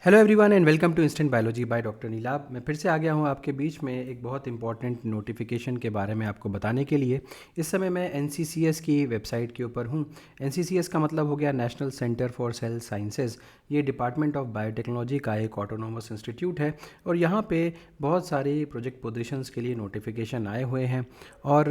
Hello everyone and welcome to instant biology by doctor Neelab. मैं फिर से आ गया हूँ आपके बीच में एक बहुत इंपॉर्टेंट नोटिफिकेशन के बारे में आपको बताने के लिए। इस समय मैं एनसीसीएस की वेबसाइट के ऊपर हूँ। एनसीसीएस का मतलब हो गया national centre for sale sciences. ये डिपार्टमेंट ऑफ बायोटेक्नोलॉजी का एक ऑटोनोमस इंस्टीट्यूट है और यहाँ पे बहुत सारी प्रोजेक्ट पोजीशंस के लिए नोटिफिकेशन आए हुए हैं और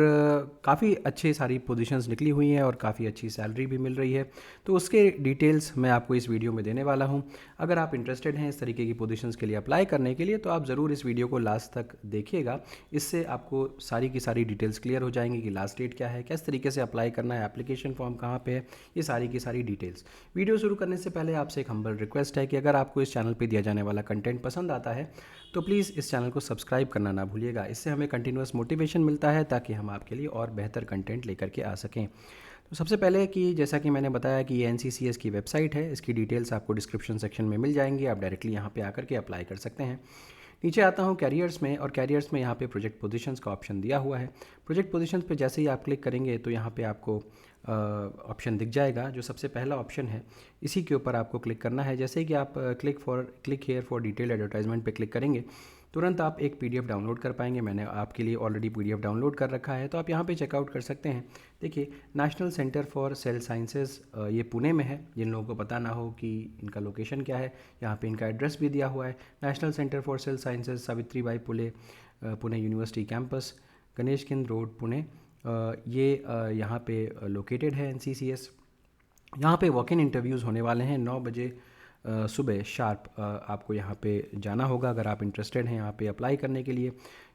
काफ़ी अच्छी सारी पोजीशंस निकली हुई हैं और काफ़ी अच्छी सैलरी भी मिल रही है। तो उसके डिटेल्स मैं आपको इस वीडियो में देने वाला हूँ। अगर आप इंटरेस्टेड हैं इस तरीके की पोजीशंस के लिए अप्लाई करने के लिए तो आप ज़रूर इस वीडियो को लास्ट तक देखिएगा। इससे आपको सारी की सारी डिटेल्स क्लियर हो जाएंगी कि लास्ट डेट क्या है, किस तरीके से अप्लाई करना है, एप्लीकेशन फॉर्म कहाँ पे है, ये सारी की सारी डिटेल्स। वीडियो शुरू करने से पहले आपसे एक हम्बल रिक्वेस्ट है कि अगर आपको इस चैनल पर दिया जाने वाला कंटेंट पसंद आता है तो प्लीज़ इस चैनल को सब्सक्राइब करना ना भूलिएगा। इससे हमें कंटिन्यूस मोटिवेशन मिलता है ताकि हम आपके लिए और बेहतर कंटेंट लेकर के आ सकें। तो सबसे पहले कि जैसा कि मैंने बताया कि ये एनसीसीएस की वेबसाइट है, इसकी डिटेल्स आपको डिस्क्रिप्शन सेक्शन में मिल जाएंगी। आप डायरेक्टली यहाँ पे आकर के अप्लाई कर सकते हैं। नीचे आता हूँ कैरियर्स में और कैरियर्स में यहाँ पे प्रोजेक्ट पोजीशंस का ऑप्शन दिया हुआ है। प्रोजेक्ट पोजीशंस पे जैसे ही आप क्लिक करेंगे तो यहाँ पे आपको ऑप्शन दिख जाएगा। जो सबसे पहला ऑप्शन है इसी के ऊपर आपको क्लिक करना है। जैसे ही कि आप click here for detail advertisement पे क्लिक करेंगे तुरंत आप एक पीडीएफ डाउनलोड कर पाएंगे। मैंने आपके लिए ऑलरेडी पीडीएफ डाउनलोड कर रखा है तो आप यहाँ पे चेकआउट कर सकते हैं। देखिए, national centre for sale sciences ये पुणे में है। जिन लोगों को पता ना हो कि इनका लोकेशन क्या है, यहाँ पे इनका एड्रेस भी दिया हुआ है। National centre for sale sciences, Savitribai Phule Pune university campus, Ganesh केंद्र रोड, पुणे। ये यहाँ पे लोकेटेड है एनसीसीएस। यहाँ पे वॉक इन इंटरव्यूज़ होने वाले हैं 9 बजे सुबह शार्प। आपको यहाँ पे जाना होगा अगर आप इंटरेस्टेड हैं यहाँ पे अप्लाई करने के लिए।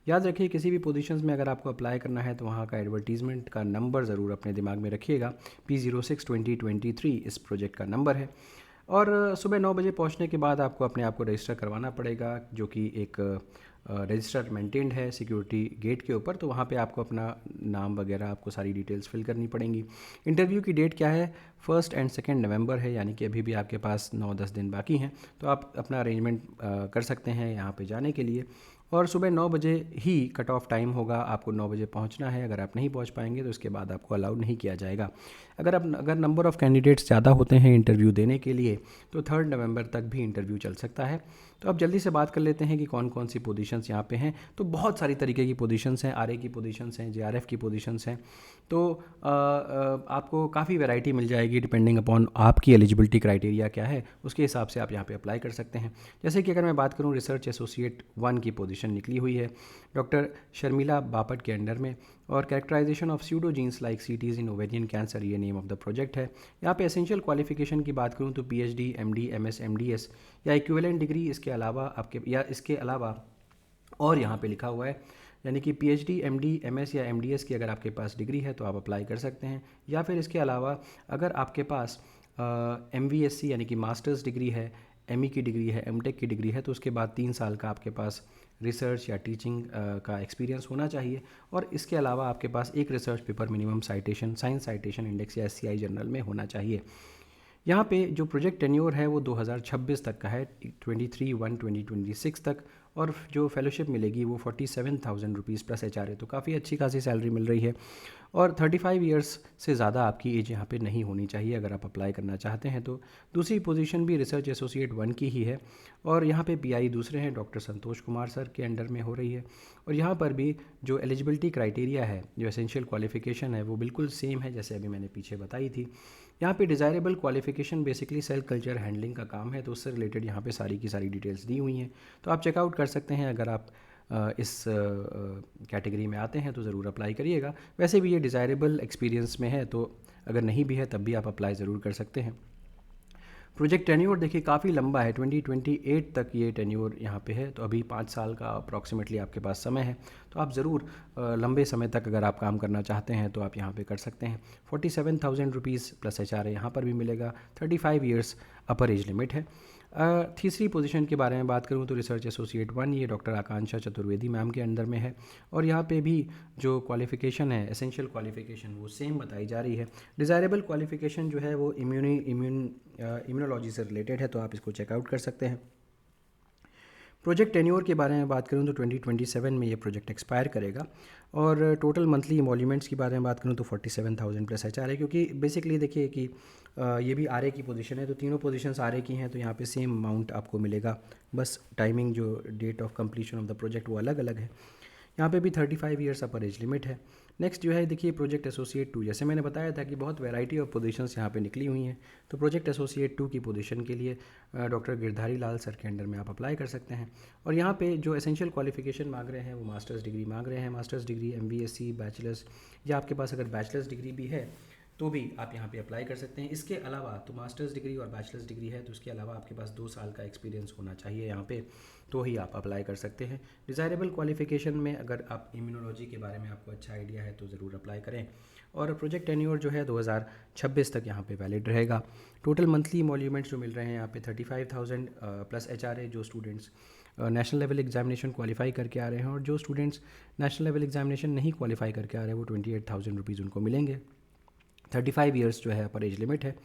याद रखिए, किसी भी पोजीशंस में अगर आपको अप्लाई करना है तो वहाँ का एडवर्टीज़मेंट का नंबर ज़रूर अपने दिमाग में रखिएगा। P06-2023 इस प्रोजेक्ट का नंबर है। और सुबह 9 बजे पहुंचने के बाद आपको अपने आप को रजिस्टर करवाना पड़ेगा, जो कि एक रजिस्टर मेंटेन्ड है सिक्योरिटी गेट के ऊपर। तो वहाँ पे आपको अपना नाम वगैरह आपको सारी डिटेल्स फिल करनी पड़ेंगी। इंटरव्यू की डेट क्या है? 1 एंड 2 नवंबर है, यानी कि अभी भी आपके पास 9-10 दिन बाकी हैं। तो आप अपना अरेंजमेंट कर सकते हैं यहाँ पे जाने के लिए। और सुबह 9 बजे ही कट ऑफ टाइम होगा, आपको 9 बजे पहुंचना है। अगर आप नहीं पहुंच पाएंगे तो इसके बाद आपको अलाउड नहीं किया जाएगा। अगर नंबर ऑफ़ कैंडिडेट्स ज़्यादा होते हैं इंटरव्यू देने के लिए तो 3 नवंबर तक भी इंटरव्यू चल सकता है। तो अब जल्दी से बात कर लेते हैं कि कौन कौन सी पोजीशंस यहाँ पे हैं। तो बहुत सारी तरीके की पोजीशंस हैं। आरए की पोजीशंस हैं, जेआरएफ की पोजीशंस हैं। तो आपको काफ़ी वैरायटी मिल जाएगी डिपेंडिंग अपॉन आपकी एलिजिबिलिटी क्राइटेरिया क्या है, उसके हिसाब से आप यहाँ पे अप्लाई कर सकते हैं। जैसे कि अगर मैं बात करूँ, रिसर्च एसोसिएट 1 की पोजीशन निकली हुई है डॉक्टर शर्मिला बापट के अंडर में। और characterization of pseudogenes like CTs in ovarian cancer, ये नेम ऑफ द प्रोजेक्ट है। यहाँ पे एसेंशियल क्वालिफिकेशन की बात करूँ तो पीएचडी, एमडी, एमएस, एमडीएस या इक्विवेलेंट डिग्री इसके अलावा और यहाँ पे लिखा हुआ है, यानी कि पीएचडी, एमडी, एमएस या एमडीएस की अगर आपके पास डिग्री है तो आप अप्लाई कर सकते हैं। या फिर इसके अलावा अगर आपके पास एमवीएससी यानी कि मास्टर्स डिग्री है, एमई की डिग्री है, एमटेक की डिग्री है, तो उसके बाद 3 साल का आपके पास रिसर्च या टीचिंग का एक्सपीरियंस होना चाहिए। और इसके अलावा आपके पास एक research paper minimum citation science citation index या एससीआई जर्नल में होना चाहिए। यहाँ पे जो प्रोजेक्ट टेन्योर है वो 2026 तक का है, 23/1/2026 तक। और जो फेलोशिप मिलेगी वो 47,000 रुपीज़ प्लस एचआरए, तो काफ़ी अच्छी खासी सैलरी मिल रही है। और 35 ईयर्स से ज़्यादा आपकी एज यहाँ पे नहीं होनी चाहिए अगर आप अप्लाई करना चाहते हैं तो। दूसरी पोजीशन भी रिसर्च एसोसिएट 1 की ही है और यहाँ पे पीआई दूसरे हैं, डॉक्टर संतोष कुमार सर के अंडर में हो रही है। और यहाँ पर भी जो एलिजिबिलिटी क्राइटेरिया है, जो एसेंशियल क्वालिफिकेशन है, वो बिल्कुल सेम है जैसे अभी मैंने पीछे बताई थी। यहाँ पे desirable qualification basically cell culture handling का काम है, तो उससे रिलेटेड यहाँ पे सारी की सारी डिटेल्स दी हुई हैं। तो आप चेकआउट कर सकते हैं। अगर आप इस कैटेगरी में आते हैं तो ज़रूर अप्लाई करिएगा। वैसे भी ये डिज़ायरेबल एक्सपीरियंस में है, तो अगर नहीं भी है तब भी आप अप्लाई ज़रूर कर सकते हैं। प्रोजेक्ट टेन्योर देखिए काफ़ी लंबा है, 2028 तक ये टेन्योर यहाँ पे है। तो अभी 5 साल का अप्रॉक्सीमेटली आपके पास समय है। तो आप ज़रूर लंबे समय तक अगर आप काम करना चाहते हैं तो आप यहाँ पे कर सकते हैं। 47,000 रुपीज़ प्लस एचआरए यहाँ पर भी मिलेगा। 35 ईयर्स अपर एज लिमिट है। तीसरी पोजीशन के बारे में बात करूँ तो रिसर्च एसोसिएट 1, ये डॉक्टर आकांक्षा चतुर्वेदी मैम के अंदर में है। और यहाँ पे भी जो क्वालिफ़िकेशन है, एसेंशियल क्वालिफ़िकेशन, वो सेम बताई जा रही है। डिज़ायरेबल क्वालिफ़िकेशन जो है वो इम्यूनोलॉजी से रिलेटेड है, तो आप इसको चेकआउट कर सकते हैं। प्रोजेक्ट टेन्योर के बारे में बात करूँ तो 2027 में ये प्रोजेक्ट एक्सपायर करेगा। और टोटल मंथली इमोल्यूमेंट्स की बारे में बात करूँ तो 47,000 प्लस HR है, क्योंकि बेसिकली देखिए कि ये भी RA की पोजीशन है, तो तीनों पोजीशंस RA की हैं, तो यहाँ पे सेम अमाउंट आपको मिलेगा, बस टाइमिंग जो date of completion of the project वो अलग अलग है। यहाँ पे भी 35 ईयर्स अपर एज लिमिट है। नेक्स्ट जो है देखिए प्रोजेक्ट एसोसिएट 2, जैसे मैंने बताया था कि बहुत वैरायटी ऑफ पोजीशंस यहाँ पे निकली हुई हैं, तो प्रोजेक्ट एसोसिएट 2 की पोजीशन के लिए डॉक्टर गिरधारी लाल सर के अंडर में आप अप्लाई कर सकते हैं। और यहाँ पे जो एसेंशियल क्वालिफिकेशन मांग रहे हैं वो मास्टर्स डिग्री मांग रहे हैं, मास्टर्स डिग्री MBSc बैचलर्स, या आपके पास अगर बैचलर्स डिग्री भी है तो भी आप यहाँ पे अप्लाई कर सकते हैं। इसके अलावा तो मास्टर्स डिग्री और बैचलर्स डिग्री है तो उसके अलावा आपके पास 2 साल का एक्सपीरियंस होना चाहिए यहाँ पे, तो ही आप अप्लाई कर सकते हैं। डिज़ायरेबल क्वालिफिकेशन में अगर आप इम्यूनोलॉजी के बारे में आपको अच्छा आइडिया है तो ज़रूर अप्लाई करें। और प्रोजेक्ट टेन्योर जो है 2026 तक यहाँ पे वैलिड रहेगा। टोटल मंथली इमोल्यूमेंट्स जो मिल रहे हैं यहाँ पे 35,000 प्लस HRA जो students national level examination qualify करके आ रहे हैं, और जो स्टूडेंट्स नेशनल लेवल एग्जामिनेशन नहीं क्वालिफाई करके आ रहे हैं वो 28,000 रुपीज़ उनको मिलेंगे। 35 ईयर्स जो है अपर एज लिमिट है।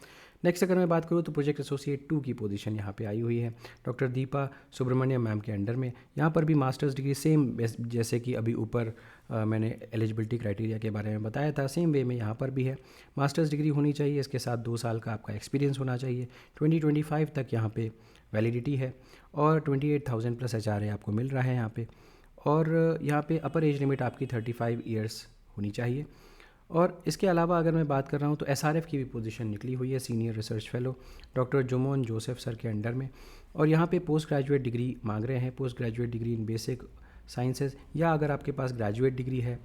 नेक्स्ट अगर मैं बात करूँ तो प्रोजेक्ट एसोसिएट 2 की पोजीशन यहाँ पे आई हुई है डॉक्टर दीपा सुब्रमण्यम मैम के अंडर में। यहाँ पर भी मास्टर्स डिग्री सेम जैसे कि अभी ऊपर मैंने एलिजिबिलिटी क्राइटेरिया के बारे में बताया था, सेम वे में यहाँ पर भी है। मास्टर्स डिग्री होनी चाहिए, इसके साथ 2 साल का आपका एक्सपीरियंस होना चाहिए। 2025 तक यहाँ पे वैलिडिटी है, और 28,000 प्लस HRA आपको मिल रहा है यहाँ पे। और यहाँ पे अपर एज लिमिट आपकी 35 ईयर्स होनी चाहिए। और इसके अलावा अगर मैं बात कर रहा हूँ तो SRF की भी पोजीशन निकली हुई है, senior research fellow doctor Jumon Joseph sir के अंडर में। और यहाँ पे पोस्ट ग्रेजुएट डिग्री मांग रहे हैं, post graduate degree in basic sciences, या अगर आपके पास ग्रेजुएट डिग्री है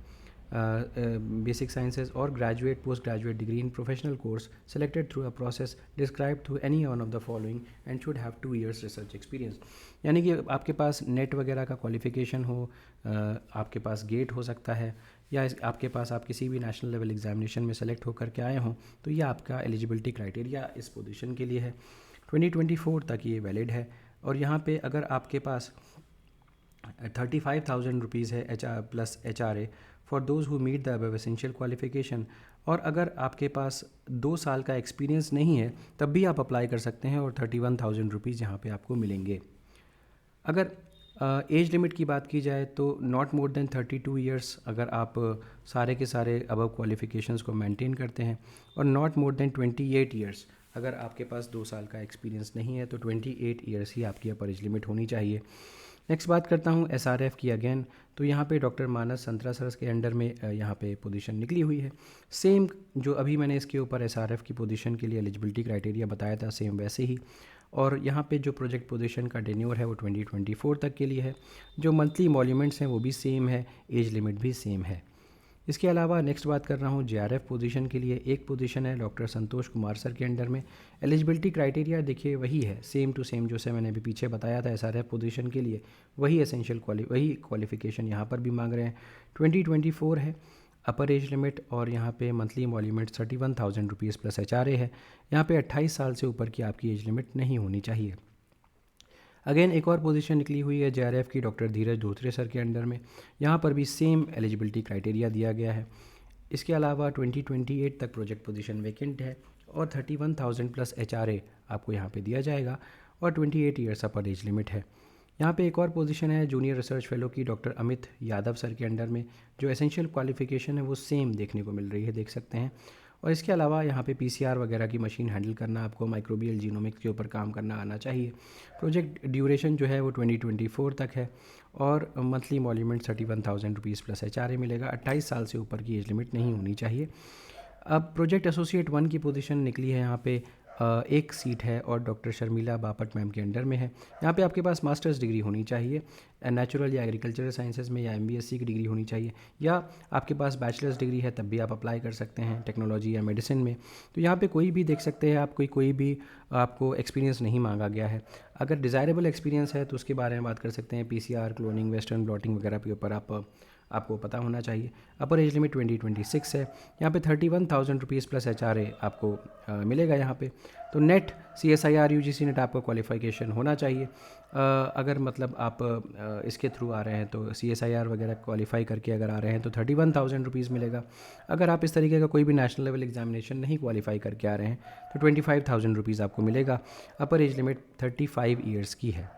बेसिक साइंसेज और graduate post graduate degree in professional course selected through a process describe through any one of the following and should have 2 years research experience. यानी कि आपके पास net वगैरह का क्वालिफिकेशन हो, आपके पास गेट हो सकता है, या आपके पास आप किसी भी नेशनल लेवल एग्जामिनेशन में सेलेक्ट होकर के आए हों, तो ये आपका एलिजिबिलिटी क्राइटेरिया इस पोजीशन के लिए है। 2024 तक ये वैलिड है। और यहाँ पे अगर आपके पास 35,000 रुपीज़ है प्लस HRA for those who meet the above essential qualification, और अगर आपके पास 2 साल का एक्सपीरियंस नहीं है तब भी आप अप्लाई कर सकते हैं, और 31,000 रुपीज़ यहाँ पे आपको मिलेंगे। अगर एज लिमिट की बात की जाए तो नॉट मोर देन 32 ईयर्स अगर आप सारे के सारे अबव क्वालिफिकेशंस को मेंटेन करते हैं, और नॉट मोर देन 28 ईयर्स अगर आपके पास 2 साल का एक्सपीरियंस नहीं है तो 28 ईयर्स ही आपकी अपर एज लिमिट होनी चाहिए। नेक्स्ट बात करता हूँ SRF की अगेन, तो यहाँ पे डॉक्टर मानस संतरा सर के अंडर में यहाँ पे पोजीशन निकली हुई है। सेम जो अभी मैंने इसके ऊपर SRF की पोजीशन के लिए एलिजिबिलिटी क्राइटेरिया बताया था सेम वैसे ही। और यहाँ पे जो प्रोजेक्ट पोजीशन का टेन्योर है वो 2024 तक के लिए है। जो मंथली इमोल्यूमेंट्स हैं वो भी सेम है, एज लिमिट भी सेम है। इसके अलावा नेक्स्ट बात कर रहा हूँ JRF पोजीशन के लिए। एक पोजीशन है डॉक्टर संतोष कुमार सर के अंडर में। एलिजिबिलिटी क्राइटेरिया देखिए वही है, सेम टू सेम जैसे मैंने अभी पीछे बताया था SRF पोजीशन के लिए, वही एसेंशियल वही क्वालिफिकेशन यहाँ पर भी मांग रहे हैं। 2024 है अपर एज लिमिट, और यहाँ पे मंथली इमोल्यूमेंट 31,000 रुपीज़ प्लस HRA है। यहाँ पे 28 साल से ऊपर की आपकी एज लिमिट नहीं होनी चाहिए। अगेन एक और पोजीशन निकली हुई है JRF की डॉक्टर धीरज धोत्रे सर के अंडर में। यहाँ पर भी सेम एलिजिबिलिटी क्राइटेरिया दिया गया है। इसके अलावा 2028 तक प्रोजेक्ट पोजीशन वैकेंट है, और 31,000 प्लस HRA आपको यहाँ पे दिया जाएगा, और 28 ईयर्स अपर एज लिमिट है। यहाँ पे एक और पोजीशन है जूनियर रिसर्च फेलो की डॉक्टर अमित यादव सर के अंडर में। जो एसेंशियल क्वालिफिकेशन है वो सेम देखने को मिल रही है, देख सकते हैं। और इसके अलावा यहाँ पे PCR वगैरह की मशीन हैंडल करना, आपको माइक्रोबियल जीनोमिक्स के ऊपर काम करना आना चाहिए। प्रोजेक्ट ड्यूरेशन जो है वो 2024 तक है, और मंथली इमोल्यूमेंट 31,000 रुपीज़ प्लस HRA मिलेगा। 28 साल से ऊपर की एज लिमिट नहीं होनी चाहिए। अब प्रोजेक्ट एसोसिएट 1 की पोजीशन निकली है यहाँ पे, एक सीट है और डॉक्टर शर्मिला बापट मैम के अंडर में है। यहाँ पे आपके पास मास्टर्स डिग्री होनी चाहिए, नेचुरल या एग्रीकल्चरल साइंसेज में, या MBSc की डिग्री होनी चाहिए, या आपके पास बैचलर्स डिग्री है तब भी आप अप्लाई कर सकते हैं टेक्नोलॉजी या मेडिसिन में। तो यहाँ पे कोई भी देख सकते हैं आप, कोई भी आपको एक्सपीरियंस नहीं मांगा गया है। अगर डिज़ायरेबल एक्सपीरियंस है तो उसके बारे में बात कर सकते हैं, PCR, क्लोनिंग, वेस्टर्न ब्लॉटिंग वगैरह के ऊपर आपको पता होना चाहिए। अपर एज लिमिट 2026 है। यहाँ पे 31,000 रुपीज़ प्लस HRA आपको मिलेगा यहाँ पे। तो नेट CSIR UGC नेट आपका क्वालिफिकेशन होना चाहिए। अगर मतलब आप इसके थ्रू आ रहे हैं तो CSIR वगैरह क्वालिफाई करके अगर आ रहे हैं तो 31,000 रुपीज़ मिलेगा। अगर आप इस तरीके का कोई भी नेशनल लेवल एग्जामिनेशन नहीं क्वालिफाई करके आ रहे हैं तो 25,000 रुपीज़ आपको मिलेगा। अपर एज लिमिट 35 ईयर्स की है।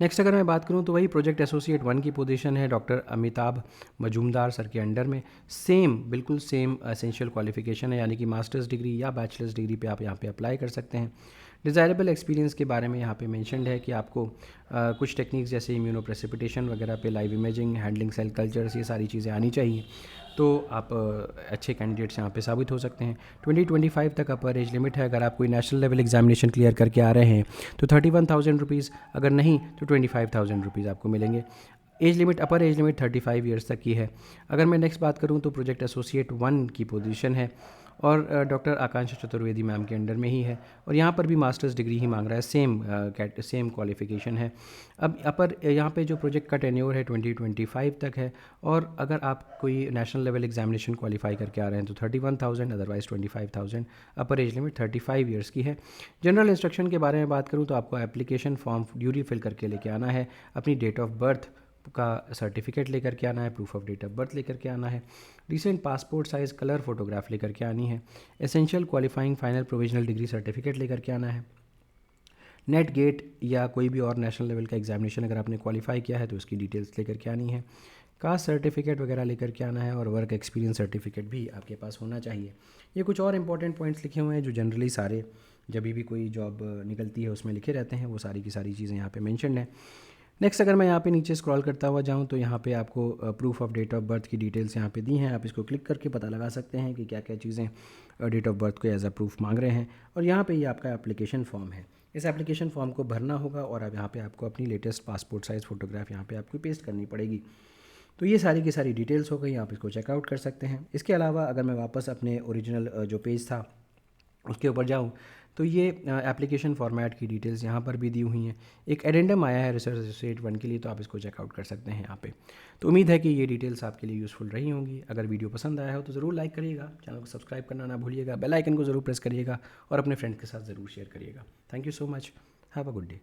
नेक्स्ट अगर मैं बात करूं तो वही प्रोजेक्ट एसोसिएट 1 की पोजीशन है डॉक्टर अमिताभ मजूमदार सर के अंडर में। सेम, बिल्कुल सेम एसेंशियल क्वालिफिकेशन है, यानी कि मास्टर्स डिग्री या बैचलर्स डिग्री पे आप यहाँ पे अप्लाई कर सकते हैं। डिज़ायरेबल एक्सपीरियंस के बारे में यहाँ पे मेंशन्ड है कि आपको कुछ टेक्निक्स जैसे इम्यूनोप्रेसिपिटेशन वगैरह पे, live imaging, handling cell cultures, ये सारी चीज़ें आनी चाहिए, तो आप अच्छे कैंडिडेट्स यहाँ पे साबित हो सकते हैं। 2025 तक अपर एज लिमिट है। अगर आप कोई नेशनल लेवल एग्जामिनेशन क्लियर करके आ रहे हैं तो 31,000 रुपीज़, अगर नहीं तो 25,000 रुपीज़ आपको मिलेंगे। एज लिमिट, अपर एज लिमिट 35 ईयर्स तक की है। अगर मैं नेक्स्ट बात करूँ तो प्रोजेक्ट एसोसिएट 1 की पोजीशन है और डॉक्टर आकांक्षा चतुर्वेदी मैम के अंडर में ही है, और यहाँ पर भी मास्टर्स डिग्री ही मांग रहा है, सेम क्वालिफिकेशन है। अब अपर यहाँ पे जो प्रोजेक्ट का टेन्योर है 2025 तक है, और अगर आप कोई नेशनल लेवल एग्जामिनेशन क्वालिफाई करके आ रहे हैं तो 31,000, अदरवाइज 25,000। अपर एज लिमिट 35 ईयर्स की है। जनरल इंस्ट्रक्शन के बारे में बात करूँ तो आपको एप्लीकेशन फॉर्म ड्यूली फिल करके लेके आना है, अपनी डेट ऑफ बर्थ का सर्टिफिकेट लेकर के आना है, proof of date of birth लेकर के आना है, recent passport size colour photograph लेकर के आनी है, essential qualifying final provisional degree certificate लेकर के आना है, नेट गेट या कोई भी और नेशनल लेवल का एग्जामिनेशन अगर आपने क्वालिफाई किया है तो उसकी डिटेल्स लेकर के आनी है, कास्ट सर्टिफिकेट वगैरह लेकर के आना है, और वर्क एक्सपीरियंस सर्टिफिकेट भी आपके पास होना चाहिए। ये कुछ और इंपॉर्टेंट पॉइंट्स लिखे हुए हैं जो जनरली सारे जब भी कोई जॉब निकलती है उसमें लिखे रहते हैं, वो सारी की सारी चीज़ें यहाँ पे मेंशन्ड हैं। नेक्स्ट अगर मैं यहाँ पे नीचे स्क्रॉल करता हुआ जाऊँ तो यहाँ पे आपको proof of date of birth की डिटेल्स यहाँ पे दी हैं। आप इसको क्लिक करके पता लगा सकते हैं कि क्या क्या चीज़ें डेट ऑफ बर्थ को एज अ प्रूफ मांग रहे हैं, और यहाँ पे ये आपका एप्लीकेशन फॉर्म है। इस एप्लीकेशन फॉर्म को भरना होगा और अब यहाँ पे आपको अपनी लेटेस्ट पासपोर्ट साइज़ फ़ोटोग्राफ यहाँ पे आपको पेस्ट करनी पड़ेगी। तो ये सारी की सारी डिटेल्स हो गई, आप इसको चेकआउट कर सकते हैं। इसके अलावा अगर मैं वापस अपने ओरिजिनल जो पेज था उसके ऊपर जाऊँ तो ये एप्लीकेशन फॉर्मेट की डिटेल्स यहाँ पर भी दी हुई हैं। एक एडेंडम आया है रिसर्च एसोसिएट 1 के लिए, तो आप इसको चेकआउट कर सकते हैं यहाँ पे। तो उम्मीद है कि ये डिटेल्स आपके लिए यूज़फुल रही होंगी। अगर वीडियो पसंद आया हो तो ज़रूर लाइक करिएगा, चैनल को सब्सक्राइब करना ना भूलिएगा, बेल आइकन को ज़रूर प्रेस करिएगा और अपने फ्रेंड के साथ ज़रूर शेयर करिएगा। Thank you so much, have a good day.